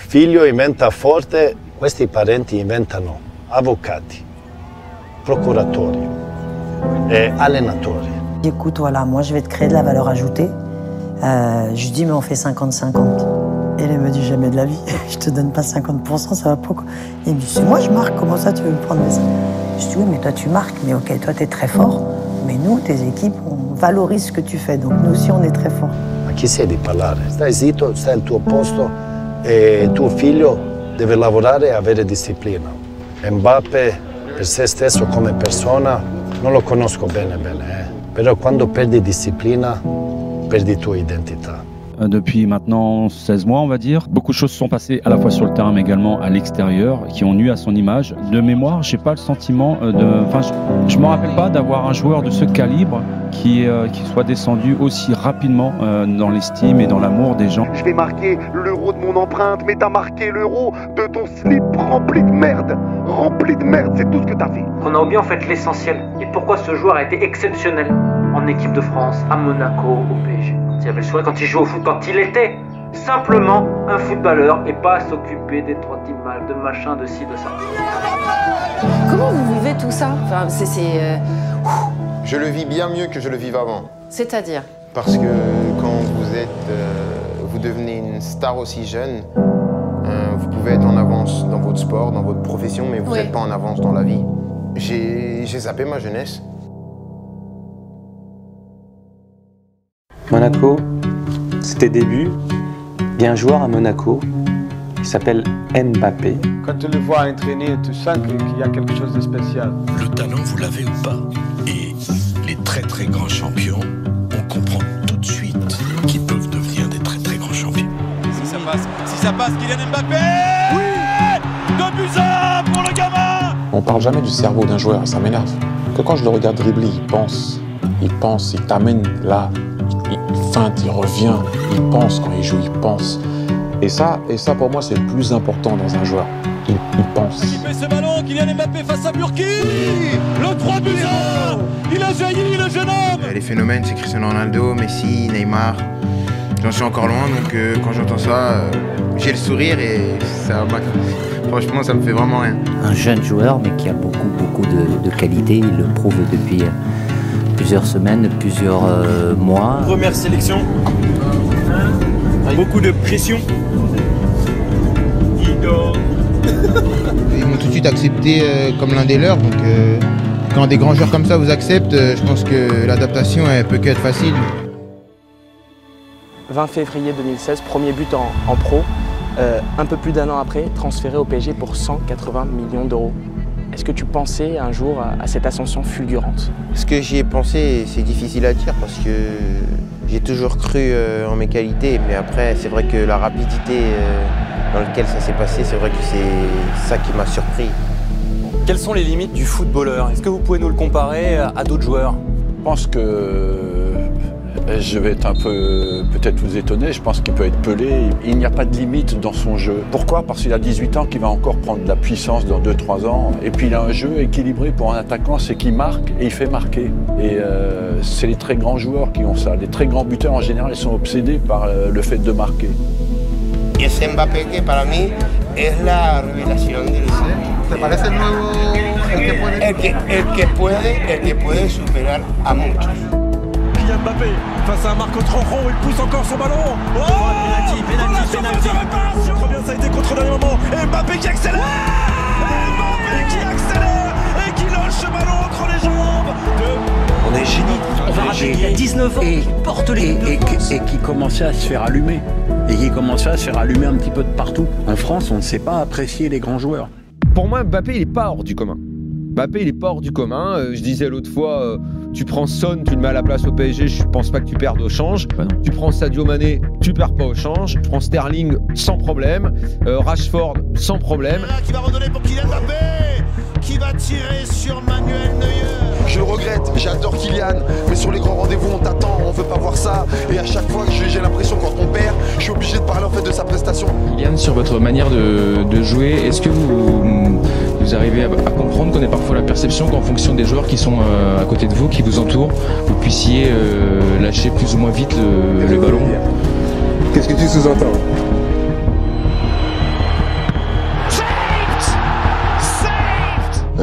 Figlio diventa forte, questi parenti diventano avvocati, procuratori et allenatori. Écoute, voilà, moi je vais te créer de la valeur ajoutée. Je lui dis, mais on fait 50-50. Et elle me dit, jamais de la vie, je te donne pas 50%, ça va pas quoi. Et il me dit, c'est moi je marque, comment ça tu veux me prendre des... Je dis, oui, mais toi tu marques, mais ok, toi t'es très fort, mais nous, tes équipes, on valorise ce que tu fais, donc nous aussi on est très forts. Ma chi sei di parlare? Stai zitto, stai al tuo posto e tuo figlio deve lavorare e avere disciplina. Mbappé, per se stesso come persona, non lo conosco bene, però quando perdi disciplina, perdi tua identità. Depuis maintenant 16 mois, on va dire. Beaucoup de choses se sont passées à la fois sur le terrain mais également à l'extérieur qui ont nui à son image. De mémoire, j'ai pas le sentiment je me rappelle pas d'avoir un joueur de ce calibre qui soit descendu aussi rapidement dans l'estime et dans l'amour des gens. Je vais marquer l'euro de mon empreinte, mais t'as marqué l'euro de ton slip rempli de merde. Rempli de merde, c'est tout ce que t'as fait. On a oublié en fait l'essentiel. Et pourquoi ce joueur a été exceptionnel en équipe de France, à Monaco, au PSG. Il avait le sourire quand il jouait au foot, quand il était simplement un footballeur et pas à s'occuper des trois d'images, de machin, de ci, de ça. Comment vous vivez tout ça? Enfin, Je le vis bien mieux que je le vivais avant. C'est-à-dire? Parce que quand vous devenez une star aussi jeune, vous pouvez être en avance dans votre sport, dans votre profession, mais vous n'êtes pas en avance dans la vie. J'ai zappé ma jeunesse. Monaco, c'est tes débuts. Il y a un joueur à Monaco qui s'appelle Mbappé. Quand tu le vois entraîner, tu sens qu'il y a quelque chose de spécial. Le talent, vous l'avez ou pas? Et les très très grands champions, on comprend tout de suite qu'ils peuvent devenir des très très grands champions. Si ça passe, Kylian Mbappé! Oui! 2-1 pour le gamin! On parle jamais du cerveau d'un joueur, ça m'énerve. Que quand je le regarde dribbler, il t'amène là. Il feinte, il revient, il pense quand il joue, il pense. Et ça pour moi, c'est le plus important dans un joueur. Il pense. Il fait ce ballon, Kylian Mbappé face à Burki. Le 3-1. Il a jailli, le jeune homme. Les phénomènes, c'est Cristiano Ronaldo, Messi, Neymar. J'en suis encore loin, donc quand j'entends ça, j'ai le sourire et ça va. Franchement, ça me fait vraiment rien. Un jeune joueur, mais qui a beaucoup de qualité. Il le prouve depuis plusieurs semaines, plusieurs mois. Première sélection. Beaucoup de pression. Ils m'ont tout de suite accepté comme l'un des leurs. Donc quand des grands joueurs comme ça vous acceptent, je pense que l'adaptation elle peut qu'être facile. 20 février 2016, premier but en pro. Un peu plus d'un an après, transféré au PSG pour 180 millions d'euros. Est-ce que tu pensais un jour à cette ascension fulgurante? Ce que j'y ai pensé, c'est difficile à dire parce que j'ai toujours cru en mes qualités. Mais après, c'est vrai que la rapidité dans laquelle ça s'est passé, c'est vrai que c'est ça qui m'a surpris. Quelles sont les limites du footballeur? Est-ce que vous pouvez nous le comparer à d'autres joueurs? Je pense que je vais être un peu, peut-être vous étonner, je pense qu'il peut être Pelé. Il n'y a pas de limite dans son jeu. Pourquoi? Parce qu'il a 18 ans, qu'il va encore prendre de la puissance dans 2-3 ans. Et puis il a un jeu équilibré pour un attaquant, c'est qu'il marque et il fait marquer. Et c'est les très grands joueurs qui ont ça. Les très grands buteurs, en général, ils sont obsédés par le fait de marquer. Y es Mbappé que para mí es la revelación del ser. ¿Te parece el nuevo el que puede superar a muchos? Kylian Mbappé face à un Marco Tronjon, il pousse encore son ballon. Oh, penalty. Très bien, ça a été contre le dernier moment. Et Mbappé qui accélère. Et qui lâche ce ballon entre les jambes. On est génie. On va rappeler qu'il y a 19 ans, qui porte les et qui commençait à se faire allumer. Et qui commençait à se faire allumer un petit peu de partout. En France, on ne sait pas apprécier les grands joueurs. Pour moi, Mbappé, il n'est pas hors du commun. Mbappé, il n'est pas hors du commun. Je disais l'autre fois, tu prends Son, tu le mets à la place au PSG, je pense pas que tu perdes au change. Tu prends Sadio Mané, tu perds pas au change. Tu prends Sterling sans problème. Rashford sans problème. Qui va redonner pour Kylian Mbappé, qui va tirer sur Manuel Neuer. Je le regrette, j'adore Kylian, mais sur les grands rendez-vous on t'attend, on veut pas voir ça. Et à chaque fois que j'ai l'impression quand on perd, je suis obligé de parler en fait de sa prestation. Kylian, sur votre manière de jouer, est-ce que vous arrivez à comprendre qu'on ait parfois la perception qu'en fonction des joueurs qui sont à côté de vous, qui vous entourent, vous puissiez lâcher plus ou moins vite le ballon? Qu'est-ce que tu sous-entends?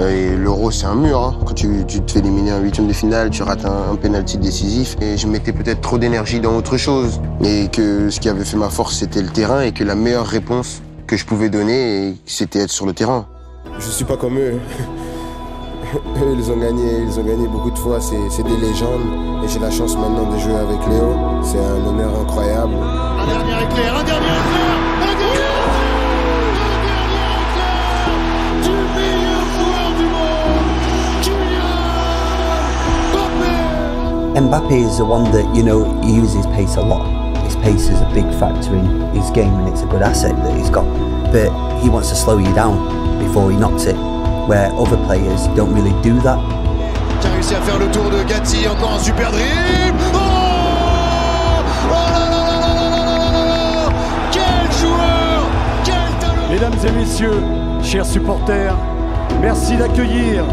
Et l'Euro, c'est un mur. Hein. Quand tu te fais éliminer en 8e de finale, tu rates un penalty décisif. Et je mettais peut-être trop d'énergie dans autre chose. Et que ce qui avait fait ma force, c'était le terrain. Et que la meilleure réponse que je pouvais donner, c'était être sur le terrain. Je suis pas comme eux. Eux, ils ont gagné beaucoup de fois. C'est des légendes. Et j'ai la chance maintenant de jouer avec Léo. C'est un honneur incroyable. Un dernier éclair, un dernier éclair, un dernier éclair, du meilleur joueur du monde, Kylian Mbappé. Mbappe is the one that, you know, he uses pace a lot. His pace is a big factor in his game and it's a good asset that he's got. But he wants to slow you down before he knocks it, where other players don't really do that. Qui a réussi à faire le tour de Gatti, encore un super dribble. Oh, là là là là là là là là. Quel joueur, quel talent. Mesdames et messieurs, chers supporters, merci d'accueillir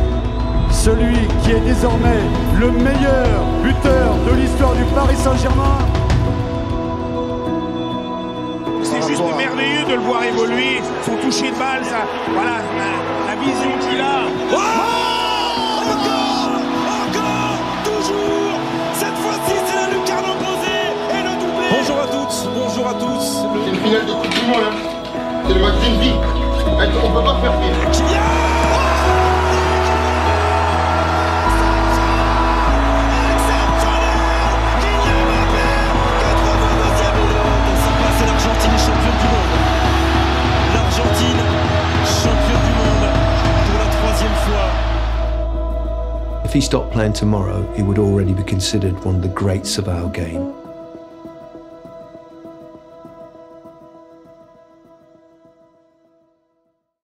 celui qui est désormais le meilleur buteur de l'histoire du Paris Saint-Germain. C'est juste merveilleux de le voir évoluer, son toucher de balle, ça, voilà, la vision qu'il a. Oh, encore, toujours. Cette fois-ci, c'est la lucarne opposée et le doublé. Bonjour à toutes, bonjour à tous. C'est une finale de Coupe du Monde, hein. C'est le match d'une vie. On peut pas faire pire. L'Argentine est championne du monde. L'Argentine, championne du monde pour la 3e fois. If he stopped playing tomorrow, he would already be considered one of the greats of our game.